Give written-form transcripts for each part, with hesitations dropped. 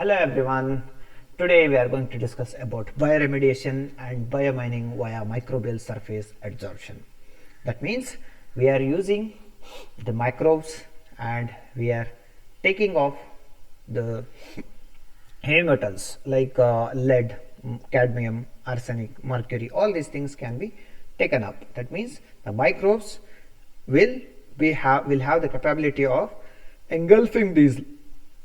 Hello everyone. Today we are going to discuss about bioremediation and biomining via microbial surface adsorption. That means we are using the microbes and we are taking off the heavy metals like lead, cadmium, arsenic, mercury. All these things can be taken up. That means the microbes will have the capability of engulfing these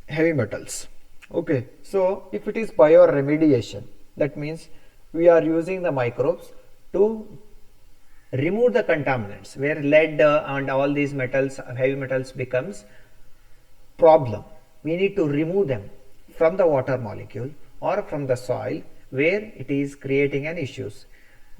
heavy metals. Okay, so if it is bioremediation, that means we are using the microbes to remove the contaminants where lead and all these metals, heavy metals becomes problem. We need to remove them from the water molecule or from the soil where it is creating an issues.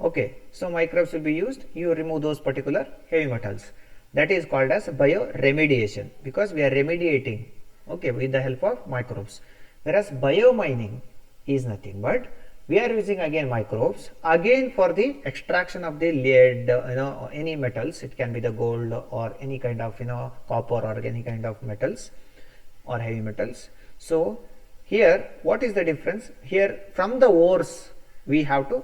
Okay, so microbes will be used. You remove those particular heavy metals. That is called as bioremediation because we are remediating, okay, with the help of microbes. Whereas biomining is nothing but we are using again microbes again for the extraction of the lead, any metals. It can be the gold or any kind of copper or any kind of metals or heavy metals. So here what is the difference? Here from the ores we have to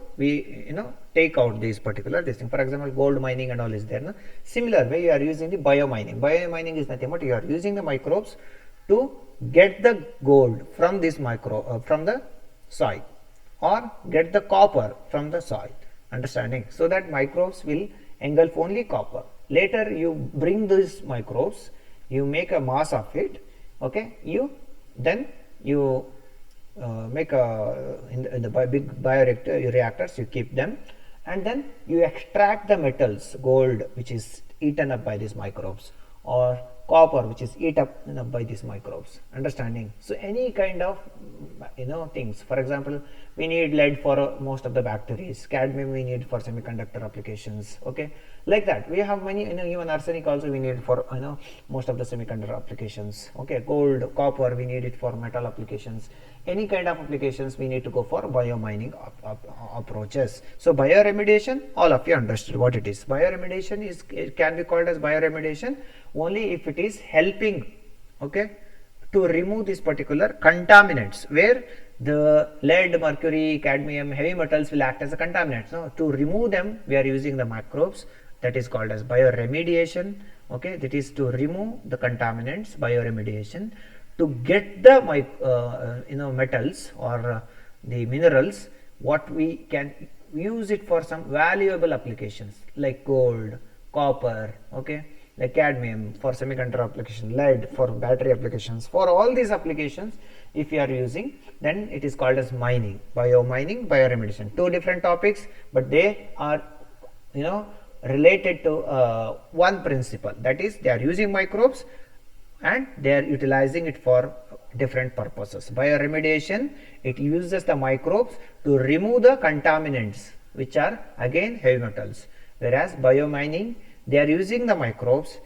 take out these particular this thing. For example, gold mining and all is there. No? Similar way you are using the biomining. Biomining is nothing but you are using the microbes to get the gold from this from the soil or get the copper from the soil. Understanding? So that microbes will engulf only copper. Later you bring these microbes, you make a mass of it. Okay, you make in the big bioreactors, you keep them, and then you extract the metals, gold which is eaten up by these microbes, or copper which is eaten up by these microbes. Understanding? So any kind of things. For example, we need lead for most of the bacteria, cadmium we need for semiconductor applications. Okay, like that we have many, even arsenic also we need for most of the semiconductor applications. Okay, gold, copper we need it for metal applications. Any kind of applications we need to go for biomining approaches. So bioremediation, all of you understood what it is. Bioremediation it can be called as bioremediation only if it is helping, okay, to remove these particular contaminants where the lead, mercury, cadmium, heavy metals will act as a contaminant. So to remove them we are using the microbes. That is called as bioremediation. Okay, that is to remove the contaminants, bioremediation. To get the metals or the minerals, what we can use it for some valuable applications like gold, copper, okay, like cadmium for semiconductor application, lead for battery applications. For all these applications if you are using, then it is called as mining, biomining, bioremediation. Two different topics, but they are related to one principle, that is they are using microbes and they are utilizing it for different purposes. Bioremediation, it uses the microbes to remove the contaminants which are again heavy metals, whereas biomining they are using the microbes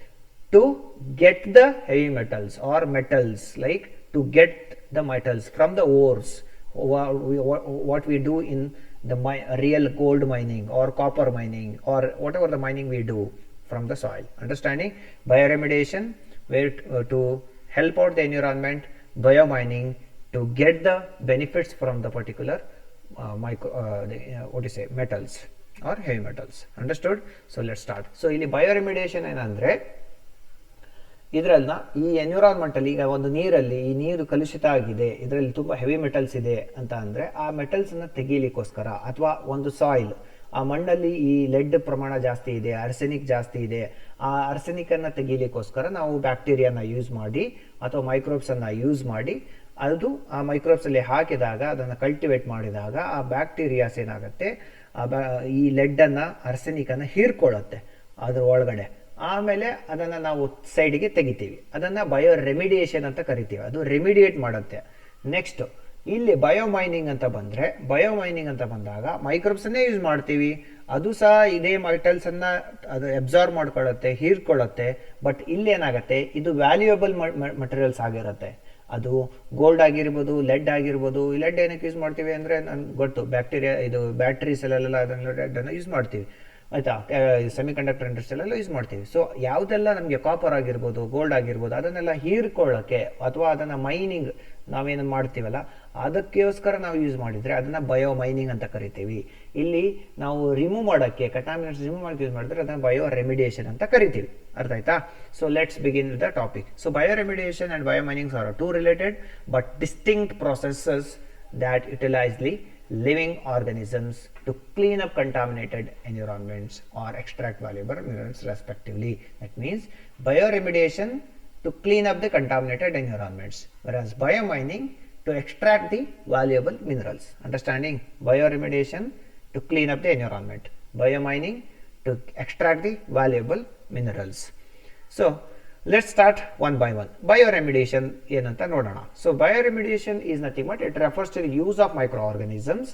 to get the heavy metals or metals, like to get the metals from the ores. What we do in the real gold mining or copper mining or whatever the mining we do from the soil. Understanding? Bioremediation where to help out the environment, biomining to get the benefits from the particular metals or heavy metals. Understood? So let's start. So ಇಲ್ಲಿ bioremediation ಏನಂದ್ರೆ ಇದರಲ್ಲ ಈ environment ಅಲ್ಲಿ ಈಗ ಒಂದು ನೀರಲ್ಲಿ ಈ ನೀರು ಕಲುಷಿತ ಆಗಿದೆ, ಇದರಲ್ಲಿ ತುಂಬಾ ಹೆವಿ ಮೆಟಲ್ಸ್ ಇದೆ ಅಂತ ಅಂದ್ರೆ ಆ ಮೆಟಲ್ಸ್ ಅನ್ನ ತೆಗೀಲಿಕ್ಕೋಸ್ಕರ, ಅಥವಾ ಒಂದು ಸಾಯಿಲ್ ಆ ಮಣ್ಣಲ್ಲಿ ಈ ಲೆಡ್ ಪ್ರಮಾಣ ಜಾಸ್ತಿ ಇದೆ, ಆರ್ಸೆನಿಕ್ ಜಾಸ್ತಿ ಇದೆ, ಆ ಆರ್ಸೆನಿಕ್ ಅನ್ನ ತೆಗೀಲಿಕ್ಕೋಸ್ಕರ ನಾವು ಬ್ಯಾಕ್ಟೀರಿಯಾನ ಯೂಸ್ ಮಾಡಿ ಅಥವಾ ಮೈಕ್ರೋಬ್ಸ್ ಅನ್ನ ಯೂಸ್ ಮಾಡಿ ಅದು ಆ ಮೈಕ್ರೋಬ್ಸ್ ಅಲ್ಲಿ ಹಾಕಿದಾಗ ಅದನ್ನು ಕಲ್ಟಿವೇಟ್ ಮಾಡಿದಾಗ ಆ ಬ್ಯಾಕ್ಟೀರಿಯಾಸ್ ಏನಾಗುತ್ತೆ, ಈ ಲೆಡ್ ಅನ್ನ ಆರ್ಸೆನಿಕ್ ಅನ್ನ ಹೀರ್ಕೊಳ್ಳುತ್ತೆ ಅದ್ರ ಒಳಗಡೆ. ಆಮೇಲೆ ಅದನ್ನ ನಾವು ಸೈಡ್ಗೆ ತೆಗಿತೀವಿ, ಅದನ್ನ ಬಯೋರೆಮಿಡಿಯೇಷನ್ ಅಂತ ಕರಿತೀವಿ, ಅದು ರೆಮಿಡಿಯೇಟ್ ಮಾಡುತ್ತೆ. ನೆಕ್ಸ್ಟ್ ಇಲ್ಲಿ ಬಯೋಮೈನಿಂಗ್ ಅಂತ ಬಂದ್ರೆ, ಬಯೋಮೈನಿಂಗ್ ಅಂತ ಬಂದಾಗ ಮೈಕ್ರೋಬ್ಸ್ ಅನ್ನೇ ಯೂಸ್ ಮಾಡ್ತೀವಿ, ಅದು ಸಹ ಇದೇ ಮೆಟಲ್ಸ್ ಅನ್ನ ಅದು ಅಬ್ಸಾರ್ವ್ ಮಾಡ್ಕೊಳ್ಳುತ್ತೆ, ಹೀರ್ಕೊಳ್ಳುತ್ತೆ. ಬಟ್ ಇಲ್ಲಿ ಏನಾಗುತ್ತೆ, ಇದು ವ್ಯಾಲ್ಯೂಯಬಲ್ ಮಟೀರಿಯಲ್ಸ್ ಆಗಿರುತ್ತೆ. ಅದು ಗೋಲ್ಡ್ ಆಗಿರ್ಬೋದು, ಲೆಡ್ ಆಗಿರ್ಬೋದು. ಈ ಲೆಡ್ ಏನಕ್ಕೆ ಯೂಸ್ ಮಾಡ್ತೀವಿ ಅಂದ್ರೆ ನನ್ಗೆ ಗೊತ್ತು, ಬ್ಯಾಕ್ಟೀರಿಯಾ ಇದು ಬ್ಯಾಟ್ರೀಸ್ ಅಲ್ಲೆಲ್ಲ ಅದನ್ನು ಲೆಡ್ ಅನ್ನು ಯೂಸ್ ಮಾಡ್ತೀವಿ. ಆಯಿತಾ. ಸೆಮಿ ಕಂಡಕ್ಟರ್ ಇಂಡಸ್ಟ್ರಿಯಲ್ಲೆಲ್ಲ ಯೂಸ್ ಮಾಡ್ತೀವಿ. ಸೊ ಯಾವುದೆಲ್ಲ ನಮಗೆ ಕಾಪರ್ ಆಗಿರ್ಬೋದು, ಗೋಲ್ಡ್ ಆಗಿರ್ಬೋದು, ಅದನ್ನೆಲ್ಲ ಹೀರ್ಕೊಳ್ಳೋಕ್ಕೆ ಅಥವಾ ಅದನ್ನು ಮೈನಿಂಗ್ ನಾವೇನು ಮಾಡ್ತೀವಲ್ಲ ಅದಕ್ಕೋಸ್ಕರ ನಾವು ಯೂಸ್ ಮಾಡಿದರೆ ಅದನ್ನು ಬಯೋ ಮೈನಿಂಗ್ ಅಂತ ಕರಿತೀವಿ. ಇಲ್ಲಿ ನಾವು ರಿಮೂವ್ ಮಾಡೋಕ್ಕೆ ಕಂಟಾಮಿನೇಟ್ಸ್ ರಿಮೂವ್ ಮಾಡೋಕ್ಕೆ ಯೂಸ್ ಮಾಡಿದ್ರೆ ಅದನ್ನು ಬಯೋ ರೆಮಿಡಿಯೇಷನ್ ಅಂತ ಕರಿತೀವಿ. ಅರ್ಥ ಆಯ್ತಾ? So let's begin with the topic. So bioremediation and biominings are two related but distinct processes that utilize the living organisms to clean up contaminated environments or extract valuable minerals respectively. That means bioremediation to clean up the contaminated environments, whereas biomining to extract the valuable minerals. Understanding? Bioremediation to clean up the environment, biomining to extract the valuable minerals. So let's start one by one. Bioremediation ಏನಂತ ನೋಡೋಣ. So bioremediation is nothing but it refers to the use of microorganisms,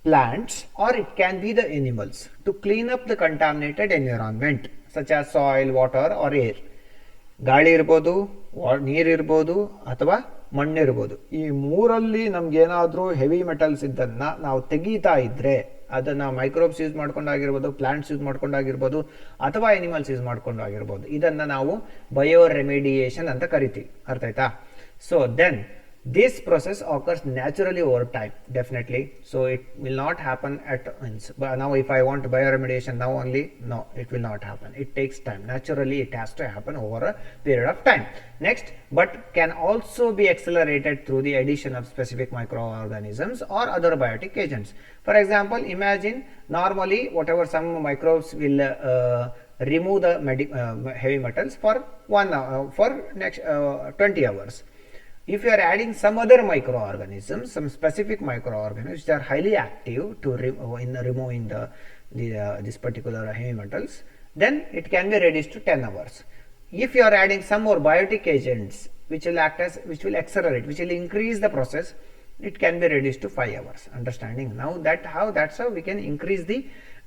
plants, or it can be the animals to clean up the contaminated environment such as soil, water or air. ಗಾಳಿ ಇರ್ಬೋದು, ನೀರಿರ್ಬೋದು ಅಥವಾ ಮಣ್ಣಿರ್ಬೋದು. ಈ ಮೂರಲ್ಲಿ ನಮ್ಗೇನಾದರೂ heavy metals ಇದ್ದನ್ನು ನಾವು ತೆಗೀತಾ ಇದ್ದರೆ ಅದನ್ನು microbes use ಮಾಡ್ಕೊಂಡಾಗಿರ್ಬೋದು, plants use ಮಾಡ್ಕೊಂಡಾಗಿರ್ಬೋದು ಅಥವಾ animals use ಮಾಡ್ಕೊಂಡಾಗಿರ್ಬೋದು. ಇದನ್ನು ನಾವು ಬಯೋ ರೆಮಿಡಿಯೇಷನ್ ಅಂತ ಕರಿತೀವಿ. ಅರ್ಥ ಆಯ್ತಾ? So then this process occurs naturally over time, definitely. So it will not happen at once. But now if I want bioremediation now only, no, it will not happen. It takes time. Naturally it has to happen over a period of time. Next, but can also be accelerated through the addition of specific microorganisms or other biotic agents. For example, imagine normally whatever some microbes will remove the heavy metals for 1 hour, for next 20 hours. If you are adding some other microorganisms, some specific microorganisms which are highly active to in removing this particular heavy metals, then it can be reduced to 10 hours. If you are adding some more biotic agents which will act as, which will accelerate, which will increase the process, it can be reduced to 5 hours. Understanding? Now that's how we can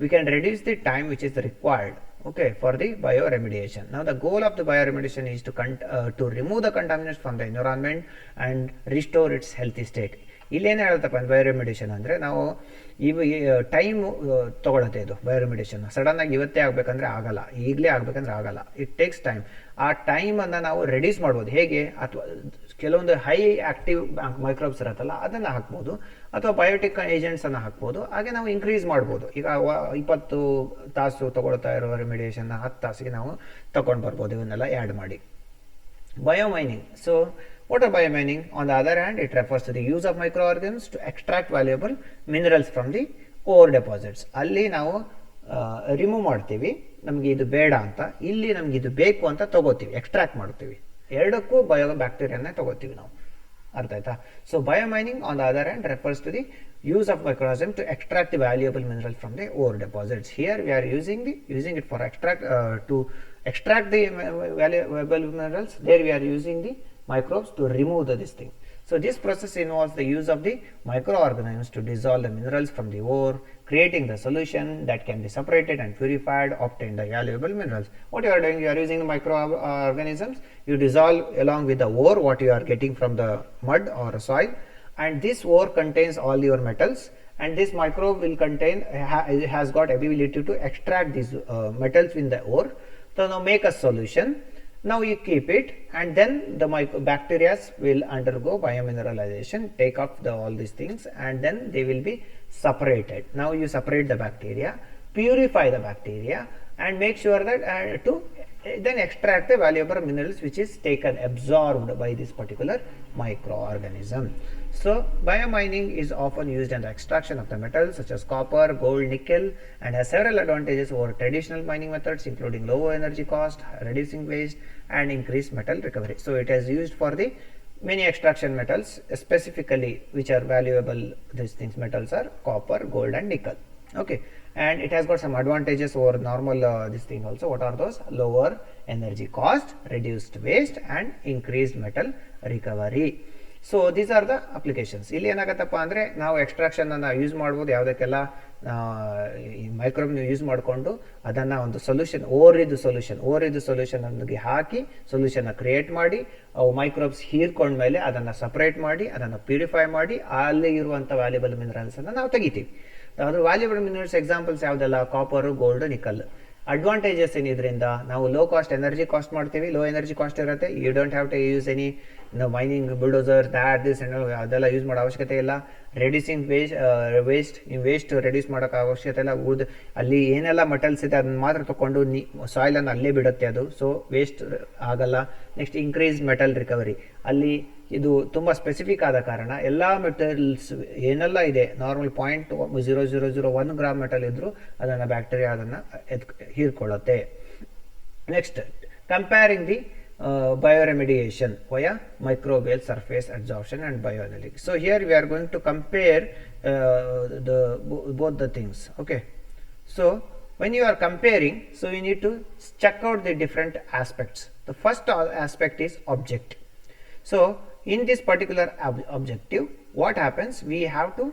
we can reduce the time which is required, okay, for the bioremediation. Now the goal of the bioremediation is to remove the contaminants from the environment and restore its healthy state. ಇಲ್ಲೇನು ಹೇಳ್ತಪ್ಪ ಬಯೋರೆಮಿಡಿಯೇಷನ್ ಅಂದರೆ ನಾವು time ತೊಗೊಳತ್ತೆ. ಇದು ಬಯೋರೆಮಿಡಿಯೇಷನ್ ಸಡನ್ನಾಗಿ ಇವತ್ತೇ ಆಗಬೇಕಂದ್ರೆ ಆಗಲ್ಲ, ಈಗಲೇ ಆಗಬೇಕಂದ್ರೆ ಆಗಲ್ಲ. It takes time. ಆ ಟೈಮನ್ನು ನಾವು ರೆಡ್ಯೂಸ್ ಮಾಡ್ಬೋದು. ಹೇಗೆ? ಅಥವಾ ಕೆಲವೊಂದು ಹೈ ಆಕ್ಟಿವ್ ಮೈಕ್ರೋಬ್ಸ್ ಇರುತ್ತಲ್ಲ ಅದನ್ನು ಹಾಕ್ಬೋದು, ಅಥವಾ ಬಯೋಟಿಕ್ ಏಜೆಂಟ್ಸನ್ನು ಹಾಕ್ಬೋದು. ಹಾಗೆ ನಾವು ಇನ್ಕ್ರೀಸ್ ಮಾಡ್ಬೋದು. ಈಗ 20 ತಾಸು ತೊಗೊಳ್ತಾ ಇರೋ ರೆಮಿಡಿಯೇಷನ್ನ 10 ತಾಸಿಗೆ ನಾವು ತೊಗೊಂಡು ಬರ್ಬೋದು, ಇವನ್ನೆಲ್ಲ ಆ್ಯಡ್ ಮಾಡಿ. Biomining. So what are biomining? On the other hand, it refers to the use of microorganisms to extract valuable minerals from the ore deposits. ಅಲ್ಲಿ ನಾವು ರಿಮೂವ್ ಮಾಡ್ತೀವಿ, ನಮಗೆ ಇದು ಬೇಡ ಅಂತ, ಇಲ್ಲಿ ನಮ್ಗೆ ಇದು ಬೇಕು ಅಂತ ತಗೋತೀವಿ, ಎಕ್ಸ್ಟ್ರಾಕ್ಟ್ ಮಾಡ್ತೀವಿ. ಎರಡಕ್ಕೂ ಬಯೋ ಬ್ಯಾಕ್ಟೀರಿಯಾನೇ ತಗೋತೀವಿ ನಾವು. ಅರ್ಥ ಆಯ್ತಾ? So biomining on the other hand refers to the use of microorganisms to extract the valuable minerals from the ore deposits. Here we are using it for to extract the valuable minerals. There we are using the microbes to remove this thing. So this process involves the use of the microorganisms to dissolve the minerals from the ore, creating the solution that can be separated and purified, obtain the valuable minerals. What you are doing, you are using the microorganisms, you dissolve along with the ore what you are getting from the mud or soil, and this ore contains all your metals, and this microbe will contain has got ability to extract these metals in the ore. So now make a solution. Now you keep it, and then the bacteria will undergo biomineralization, take up all these things, and then they will be separated. Now you separate the bacteria, purify the bacteria, and make sure that to then extract the valuable minerals which is absorbed by this particular microorganism. So biomining is often used in the extraction of the metals such as copper, gold, nickel, and has several advantages over traditional mining methods, including low energy cost, reducing waste, and increased metal recovery. So it is used for the many extraction metals, specifically which are valuable. These things metals are copper, gold, and nickel. Okay, and it has got some advantages over normal this thing also. What are those? Lower energy cost, reduced waste, and increased metal recovery. So these are the applications. ಇಲ್ಲಿ ಏನಾಗತ್ತಪ್ಪ ಅಂದರೆ ನಾವು ಎಕ್ಸ್ಟ್ರಾಕ್ಷನನ್ನು use ಮಾಡ್ಬೋದು, ಯಾವುದಕ್ಕೆಲ್ಲ ಈ ಮೈಕ್ರೋಬ್ನ use ಮಾಡಿಕೊಂಡು ಅದನ್ನು ಒಂದು solution, ಓರಿದು solution ಅನ್ನೋದಕ್ಕೆ ಹಾಕಿ ಸೊಲ್ಯೂಷನ್ನ create ಮಾಡಿ ಅವು ಮೈಕ್ರೋಬ್ಸ್ ಹೀರ್ಕೊಂಡ್ಮೇಲೆ ಅದನ್ನು ಸಪ್ರೇಟ್ ಮಾಡಿ ಅದನ್ನು ಪ್ಯೂರಿಫೈ ಮಾಡಿ ಅಲ್ಲಿ ಇರುವಂಥ ವ್ಯಾಲ್ಯೂಬಲ್ ಮಿನರಲ್ಸನ್ನು ನಾವು ತೆಗಿತೀವಿ. ಅದು ವ್ಯಾಲ್ಯೂಬಲ್ ಮಿನರಲ್ಸ್ ಎಕ್ಸಾಂಪಲ್ಸ್ ಯಾವುದೆಲ್ಲ, ಕಾಪರು, ಗೋಲ್ಡ್, ನಿಕಲ್. ಅಡ್ವಾಂಟೇಜಸ್ ಏನಿದ್ರಿಂದ ನಾವು ಲೋ ಕಾಸ್ಟ್ ಎನರ್ಜಿ ಕಾಸ್ಟ್ ಮಾಡ್ತೀವಿ, ಲೋ ಎನರ್ಜಿ ಕಾಸ್ಟ್ ಇರುತ್ತೆ. You don't have to use any mining bulldozer this ಅದೆಲ್ಲ ಯೂಸ್ ಮಾಡೋ ಅವಶ್ಯಕತೆ ಇಲ್ಲ. ರೆಡ್ಯೂಸಿಂಗ್ ವೇಸ್ಟ್ ರೆಡ್ಯೂಸ್ ಮಾಡೋಕೆ ಅವಶ್ಯಕತೆ ಇಲ್ಲ. ಅಲ್ಲಿ ಏನೆಲ್ಲ ಮೆಟಲ್ಸ್ ಇದೆ ಅದನ್ನ ಮಾತ್ರ ತಗೊಂಡು ಸಾಯಿಲನ್ನು ಅಲ್ಲೇ ಬಿಡುತ್ತೆ ಅದು, ಸೊ ವೇಸ್ಟ್ ಆಗಲ್ಲ. ನೆಕ್ಸ್ಟ್ ಇನ್ಕ್ರೀಸ್ ಮೆಟಲ್ ರಿಕವರಿ, ಅಲ್ಲಿ ಇದು ತುಂಬ ಸ್ಪೆಸಿಫಿಕ್ ಆದ ಕಾರಣ ಎಲ್ಲ ಮೆಟಲ್ಸ್ ಏನೆಲ್ಲ ಇದೆ ನಾರ್ಮಲ್ 0.0001 ಗ್ರಾಮ್ ಮೆಟಲ್ ಇದ್ದರೂ ಅದನ್ನು ಬ್ಯಾಕ್ಟೀರಿಯಾ ಅದನ್ನು ಹೀರ್ಕೊಳ್ಳುತ್ತೆ. Next comparing the bioremediation via microbial surface adsorption and bioanalytic. So here we are going to compare both the things. Okay, so when you are comparing, so you need to check out the different aspects. The first aspect is object. So in this particular objective, what happens, we have to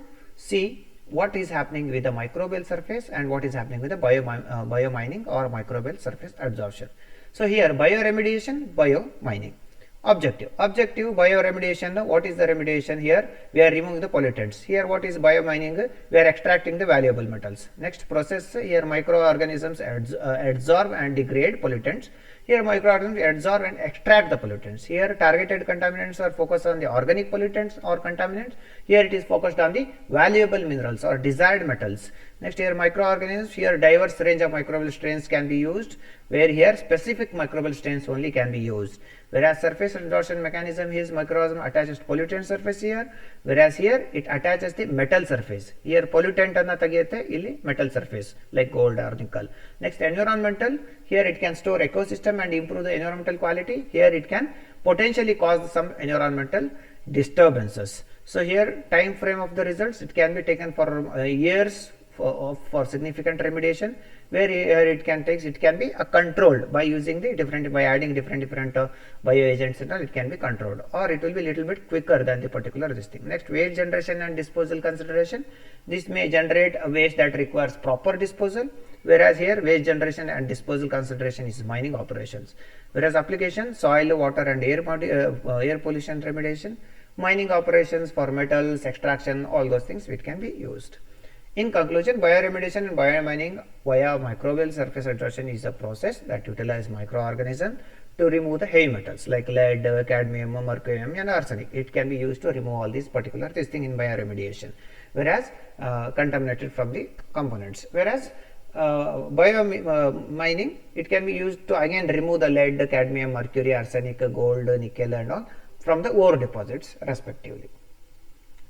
see what is happening with the microbial surface and what is happening with the biomining or microbial surface adsorption. So here bioremediation, biomining. Objective bioremediation. What is the remediation? Here we are removing the pollutants. Here what is biomining? We are extracting the valuable metals. Next process, here microorganisms adsorb and degrade pollutants. Here microorganisms adsorb and extract the pollutants. Here targeted contaminants are focused on the organic pollutants or contaminants. Here it is focused on the valuable minerals or desired metals. Next, here microorganisms, here diverse range of microbial strains can be used, where here specific microbial strains only can be used. Whereas surface adsorption mechanism is microorganism attaches pollutant surface here, whereas here it attaches the metal surface. Here pollutant anna tagiyate, illi metal surface like gold or nickel. Next, environmental, here it can store ecosystem and improve the environmental quality. Here it can potentially cause some environmental disturbances. So here time frame of the results, it can be taken for years for significant remediation, where it can be controlled by using the by adding different bioagents and all. It can be controlled, or it will be little bit quicker than the particular this thing. Next, waste generation and disposal consideration. This may generate a waste that requires proper disposal, whereas here waste generation and disposal consideration is mining operations. Whereas application, soil, water and air pollution remediation. Mining operations for metals extraction, all those things it can be used. In conclusion, bioremediation and biomining via microbial surface adsorption is a process that utilizes microorganisms to remove the heavy metals like lead, cadmium, mercury and arsenic. It can be used to remove all these particular thing in bioremediation, whereas contaminated from the components. Whereas biomining, it can be used to again remove the lead, cadmium, mercury, arsenic, gold, nickel and all from the ore deposits respectively.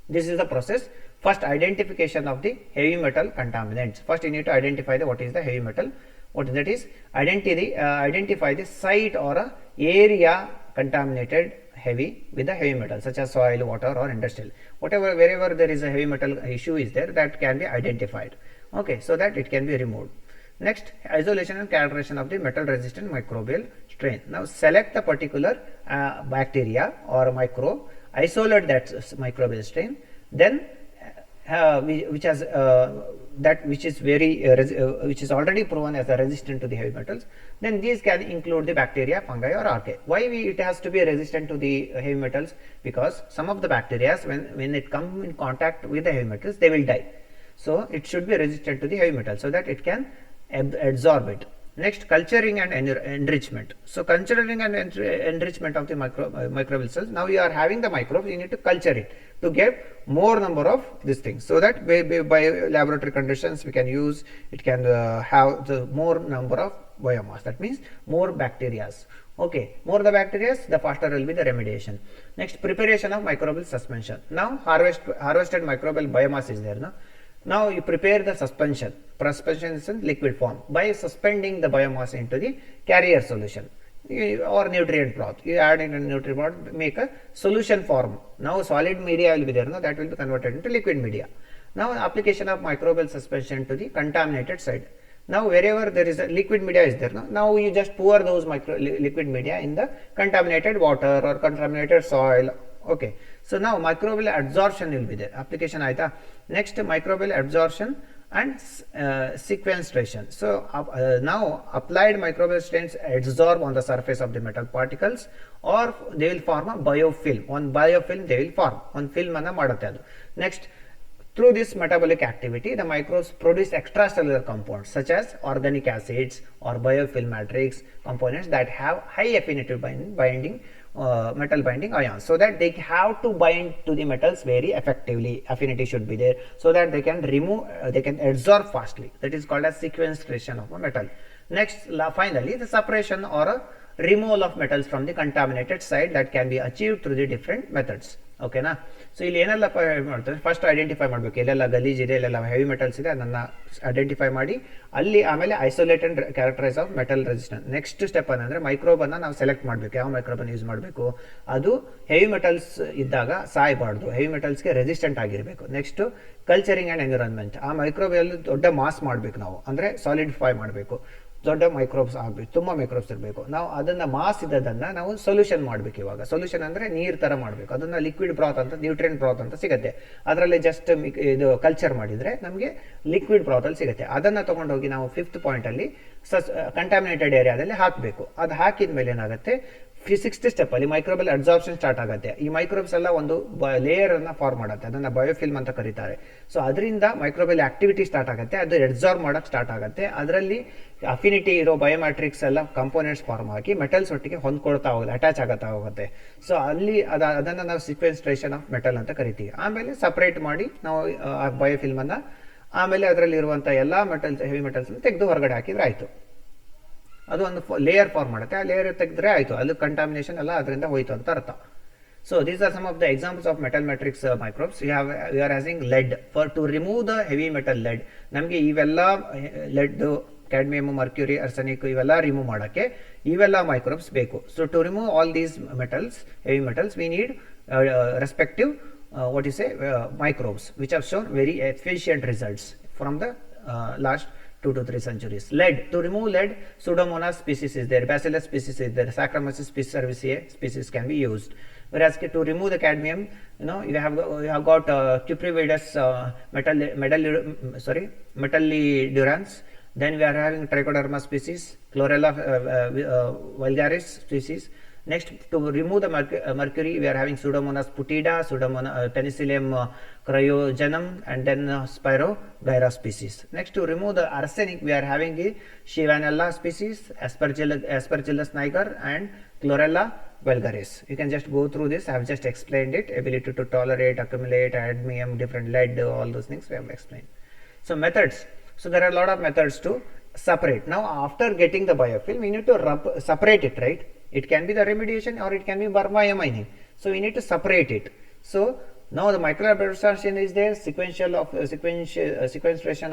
This is the process. First, identification of the heavy metal contaminants. First you need to identify what is the heavy metal. What that is, identify the site or a area contaminated heavy with the heavy metal, such as soil, water or industrial. Wherever there is a heavy metal issue is there, that can be identified. Okay, so that it can be removed. Next, isolation and characterization of the metal resistant microbial strain. Now select the particular bacteria or microbe, isolate that microbial strain, then which is already proven as a resistant to the heavy metals. Then these can include the bacteria, fungi or archaea. Why it has to be resistant to the heavy metals? Because some of the bacteria, when it comes in contact with the heavy metals, they will die. So it should be resistant to the heavy metal so that it can absorb it. Next, culturing and enrichment. So culturing and enrichment of the microbial cells. Now you are having the microbes, you need to culture it to get more number of these things, so that by laboratory conditions we can use it, can have the more number of biomass. That means more bacteria. Okay, more the bacteria, the faster will be the remediation. Next, preparation of microbial suspension. Now harvested microbial biomass is there. Now you prepare the suspension. Suspension is in liquid form by suspending the biomass into the carrier solution or nutrient broth. You add in a nutrient broth, make a solution form. Now solid media will be there. Now that will be converted into liquid media. Now application of microbial suspension to the contaminated side. Now wherever there is a liquid media is there. Now you just pour those liquid media in the contaminated water or contaminated soil. Okay, so now microbial adsorption will be there. Application aita. Next, microbial adsorption and sequestration. So now applied microbial strains adsorb on the surface of the metal particles, or they will form a biofilm. On biofilm they will form. On film anna madutte adu. Next, Through this metabolic activity, the microbes produce extracellular compounds such as organic acids or biofilm matrix components that have high affinity binding metal binding ions, so that they have to bind to the metals very effectively. Affinity should be there so that they can remove, they can adsorb fastly. That is called as sequestration of a metal. Next, finally, the separation or a removal of metals from the contaminated site that can be achieved through the different methods. ಓಕೆನಾ. So ಇಲ್ಲಿ ಏನೆಲ್ಲ ಮಾಡ್ತಾರೆ, first identify ಮಾಡಬೇಕು, ಎಲ್ಲೆಲ್ಲ ಗಲೀಜ್ ಇದೆ, ಎಲ್ಲೆಲ್ಲ heavy metals ಇದೆ, ಅದನ್ನು ಐಡೆಂಟಿಫೈ ಮಾಡಿ ಅಲ್ಲಿ ಆಮೇಲೆ isolate and characterise of metal resistance. Next step ಅಂದರೆ ಮೈಕ್ರೋಬನ್ನು ನಾವು ಸೆಲೆಕ್ಟ್ ಮಾಡಬೇಕು, ಯಾವ ಮೈಕ್ರೋಬನ್ನು ಯೂಸ್ ಮಾಡಬೇಕು, ಅದು ಹೆವಿ ಮೆಟಲ್ಸ್ ಇದ್ದಾಗ ಸಾಯಬಾರ್ದು, ಹೆವಿ ಮೆಟಲ್ಸ್ಗೆ ರೆಸಿಸ್ಟೆಂಟ್ ಆಗಿರಬೇಕು. ನೆಕ್ಸ್ಟ್ ಕಲ್ಚರಿಂಗ್ ಆ್ಯಂಡ್ ಎನ್ವಿರಾನ್ಮೆಂಟ್, ಆ ಮೈಕ್ರೋಬಿಯಲ್ಲಿ ದೊಡ್ಡ ಮಾಸ್ ಮಾಡಬೇಕು ನಾವು, ಅಂದರೆ ಸಾಲಿಡಿಫೈ ಮಾಡಬೇಕು, ದೊಡ್ಡ ಮೈಕ್ರೋಬ್ಸ್ ಆಗಬೇಕು, ತುಂಬ ಮೈಕ್ರೋಬ್ಸ್ ಇರಬೇಕು. ನಾವು ಅದನ್ನು ಮಾಸ್ ಇದ್ದದನ್ನು ನಾವು ಸೊಲ್ಯೂಷನ್ ಮಾಡಬೇಕು. ಇವಾಗ ಸೊಲ್ಯೂಷನ್ ಅಂದರೆ ನೀರು ಥರ ಮಾಡಬೇಕು, ಅದನ್ನು ಲಿಕ್ವಿಡ್ ಬ್ರಾತ್ ಅಂತ, ನ್ಯೂಟ್ರಿಯೆಂಟ್ ಬ್ರಾತ್ ಅಂತ ಸಿಗುತ್ತೆ. ಅದರಲ್ಲಿ ಜಸ್ಟ್ ಇದು ಕಲ್ಚರ್ ಮಾಡಿದರೆ ನಮಗೆ ಲಿಕ್ವಿಡ್ ಬ್ರಾತಲ್ಲಿ ಸಿಗುತ್ತೆ. ಅದನ್ನು ತೊಗೊಂಡೋಗಿ ನಾವು 5th ಪಾಯಿಂಟಲ್ಲಿ ಕಂಟಾಮಿನೇಟೆಡ್ ಏರಿಯಾದಲ್ಲಿ ಹಾಕಬೇಕು. ಅದು ಹಾಕಿದ ಮೇಲೆ ಏನಾಗುತ್ತೆ, 6th ಸ್ಟೆಪ್ ಅಲ್ಲಿ ಮೈಕ್ರೋಬಲ್ ಅಡ್ಸಾರ್ಪ್ಷನ್ ಸ್ಟಾರ್ಟ್ ಆಗುತ್ತೆ. ಈ ಮೈಕ್ರೋಬ್ಸ್ ಎಲ್ಲ ಒಂದು ಲೇಯರ್ ಅನ್ನ ಫಾರ್ಮ್ ಮಾಡುತ್ತೆ, ಅದನ್ನ ಬಯೋಫಿಲ್ಮ್ ಅಂತ ಕರೀತಾರೆ. ಸೊ ಅದರಿಂದ ಮೈಕ್ರೋಬಲ್ ಆಕ್ಟಿವಿಟಿ ಸ್ಟಾರ್ಟ್ ಆಗುತ್ತೆ, ಅದು ಅಡ್ಸಾರ್ಬ್ ಮಾಡಕ್ ಸ್ಟಾರ್ಟ್ ಆಗುತ್ತೆ. ಅದರಲ್ಲಿ ಅಫಿನಿಟಿ ಇರೋ ಬಯೋಮ್ಯಾಟ್ರಿಕ್ಸ್ ಎಲ್ಲ ಕಂಪೋನೆಂಟ್ಸ್ ಫಾರ್ಮ್ ಆಗಿ ಮೆಟಲ್ಸ್ ಒಟ್ಟಿಗೆ ಹೊಂದ್ಕೊಳ್ತಾ ಹೋಗುತ್ತೆ, ಅಟ್ಯಾಚ್ ಆಗುತ್ತಾ ಹೋಗುತ್ತೆ. ಸೊ ಅಲ್ಲಿ ಅದನ್ನ ನಾವು ಸಿಕ್ವೆನ್ಸ್ಟ್ರೇಷನ್ ಆಫ್ ಮೆಟಲ್ ಅಂತ ಕರಿತೀವಿ. ಆಮೇಲೆ ಸಪರೇಟ್ ಮಾಡಿ ನಾವು ಬಯೋಫಿಲ್ಮ್ ಅನ್ನ, ಆಮೇಲೆ ಅದರಲ್ಲಿ ಇರುವಂತ ಎಲ್ಲಾ ಮೆಟಲ್ಸ್, ಹೆವಿ ಮೆಟಲ್ಸ್ ತೆಗೆದು ಹೊರಗಡೆ ಹಾಕಿದ್ರೆ ಆಯ್ತು. ಅದು ಒಂದು ಲೇಯರ್ ಫಾರ್ಮ್ ಮಾಡುತ್ತೆ, ಆ ಲೇಯರ್ ತೆಗೆದ್ರೆ ಆಯ್ತು, ಅದು ಕಂಟಾಮಿನೇಷನ್ ಎಲ್ಲ ಅದರಿಂದ ಹೋಯ್ತು ಅಂತ ಅರ್ಥ. So these are some of the examples of metal matrix microbes. We are having lead for to remove the heavy metal lead. ನಮಗೆ ಇವೆಲ್ಲ ಲೆಡ್, ಕ್ಯಾಡ್ಮಿಯಮ್, ಮರ್ಕ್ಯೂರಿ, ಅರ್ಸನಿಕ್ ಇವೆಲ್ಲ ರಿಮೂವ್ ಮಾಡೋಕ್ಕೆ ಇವೆಲ್ಲ ಮೈಕ್ರೋಬ್ಸ್ ಬೇಕು. So to remove all these metals, heavy metals, we need respective what you say microbes which have shown very efficient results from the last 2 to 3 centuries. Lead, to remove lead, Pseudomonas species is there, Bacillus species is there, Saccharomyces cerevisiae species can be used. Whereas to remove the cadmium, you have got Cuprividus metallidurans. Then we are having Trichoderma species, Chlorella vulgaris species. Next, to remove the mercury, we are having Pseudomonas putida, Penicillium cryogenum, and then Spirogyra species. Next, to remove the arsenic, we are having the Chivanella species, Aspergillus niger, and Chlorella vulgaris. You can just go through this. I have just explained it. Ability to tolerate, accumulate, cadmium, different lead, all those things we have explained. So methods. So there are a lot of methods to separate. Now, after getting the biofilm, we need to separate it, right? It can be the remediation or it can be biomining. So we need to separate it. So now the microbial absorption is there, sequestration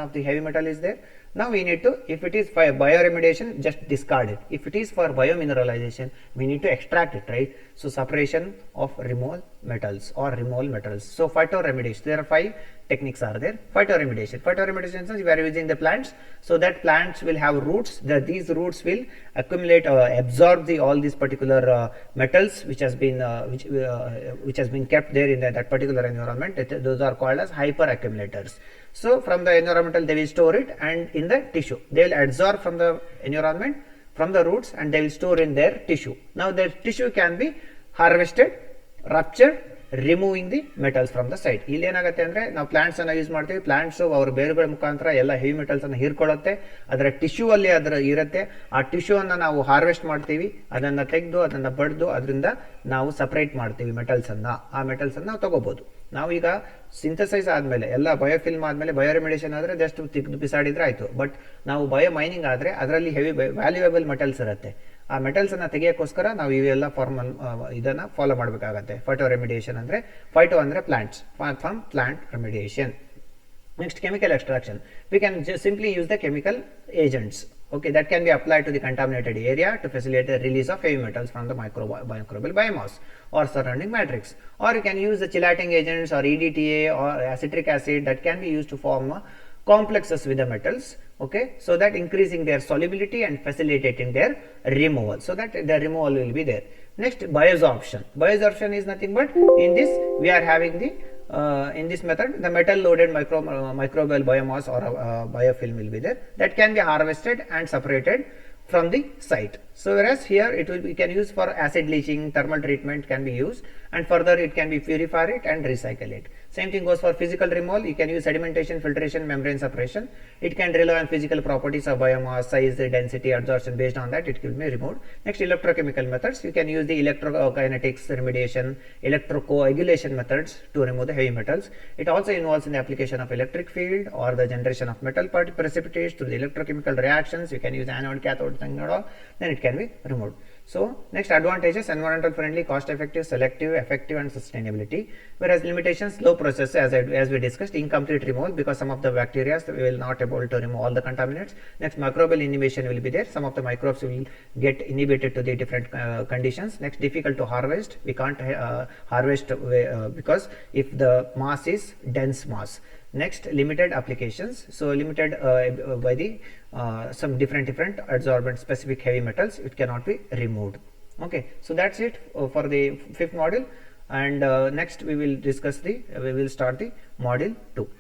of the heavy metal is there. Now we need to, if it is for bioremediation, just discard it. If it is for biomineralization, we need to extract it, right? So separation of removal metals or removal metals. So phytoremediation, there are 5 techniques are there. Phytoremediation means we are using the plants, so that plants will have roots, that these roots will accumulate or absorb all these particular metals which has been kept there in that particular environment. Those are called as hyperaccumulators. So from the environmental they will store it, and in the tissue they will absorb from the environment, from the roots, and they will store in their tissue. Now their tissue can be harvested, ruptured, removing the metals from the site. ಇಲ್ಲಿ ಏನಾಗುತ್ತೆ ಅಂದರೆ ನಾವು plants ಅನ್ನು use ಮಾಡ್ತೀವಿ, plants ಅವ್ರ ಬೇರುಗಳ ಮುಖಾಂತರ ಎಲ್ಲ heavy metals ಅನ್ನು ಹೀರ್ಕೊಳ್ಳುತ್ತೆ, ಅದರ ಟಿಶ್ಯೂ ಅಲ್ಲಿ ಅದರ ಇರುತ್ತೆ. ಆ ಟಿಶ್ಯೂ ಅನ್ನು ನಾವು ಹಾರ್ವೆಸ್ಟ್ ಮಾಡ್ತೀವಿ, ಅದನ್ನು ತೆಗೆದು ಅದನ್ನು ಬಡ್ದು ಅದರಿಂದ ನಾವು ಸಪರೇಟ್ ಮಾಡ್ತೀವಿ ಮೆಟಲ್ಸ್ ಅನ್ನ. ಆ ಮೆಟಲ್ಸ್ ಅನ್ನು ನಾವು ತಗೋಬಹುದು. ನಾವು ಈಗ ಸಿಂಥಸೈಸ್ ಆದಮೇಲೆ ಎಲ್ಲ ಬಯೋಫಿಲ್ಮ್ ಆದಮೇಲೆ ಬಯೋರೆಮಿಡೇಷನ್ ಆದರೆ ಜಸ್ಟ್ ತೆಗೆದು ಬಿಸಾಡಿದ್ರೆ ಆಯಿತು. ಬಟ್ ನಾವು ಬಯೋಮೈನಿಂಗ್ ಆದರೆ ಅದರಲ್ಲಿ ಹೆವಿ ವ್ಯಾಲ್ಯೂಯಬಲ್ ಮೆಟಲ್ಸ್ ಇರುತ್ತೆ. ಆ ಮೆಟಲ್ಸ್ ಅನ್ನ ತೆಗೆಯೋಕ್ಕೋಸ್ಕರ ನಾವು ಇವೆಲ್ಲ ಇದನ್ನ ಫಾಲೋ ಮಾಡಬೇಕಾಗತ್ತೆ. ಫೈಟೋರೆಮಿಡಿಯೇಷನ್ ಅಂದ್ರೆ, ಫೈಟೋ ಅಂದ್ರೆ plants, from plant remediation. Next, chemical extraction. We can just simply use the chemical agents. Okay, that can be applied to the contaminated area to facilitate the release of heavy metals from the microbial biomass or surrounding matrix. Or you can use the chelating agents or EDTA or citric acid that can be used to form complexes with the metals, okay, so that increasing their solubility and facilitating their removal, so that the removal will be there. Next, biosorption. Biosorption is nothing but, in this we are having the in this method the metal loaded microbial biomass or biofilm will be there, that can be harvested and separated from the site. So whereas here it will be, can use for acid leaching, thermal treatment can be used, and further it can be purify it and recycle it. Same thing goes for physical removal. You can use sedimentation, filtration, membrane separation. It can rely on physical properties of biomass, size, density, adsorption. Based on that, it will be removed. Next, electrochemical methods. You can use the electrokinetics remediation, electrocoagulation methods to remove the heavy metals. It also involves in the application of electric field or the generation of metal precipitates through the electrochemical reactions. You can use anode, cathode, then it can be removed. So next, advantages: environmental friendly, cost effective, selective, effective, and sustainability. Whereas limitations: low process, as we discussed, incomplete removal because some of the bacteria we will not able to remove all the contaminants. Next, microbial inhibition will be there. Some of the microbes will get inhibited to the different conditions. Next, difficult to harvest. We can't harvest because if the mass is dense mass. Next, limited applications. So limited by the some different adsorbent specific heavy metals, it cannot be removed. Okay, so that's it for the fifth module, and next we will start the module 2.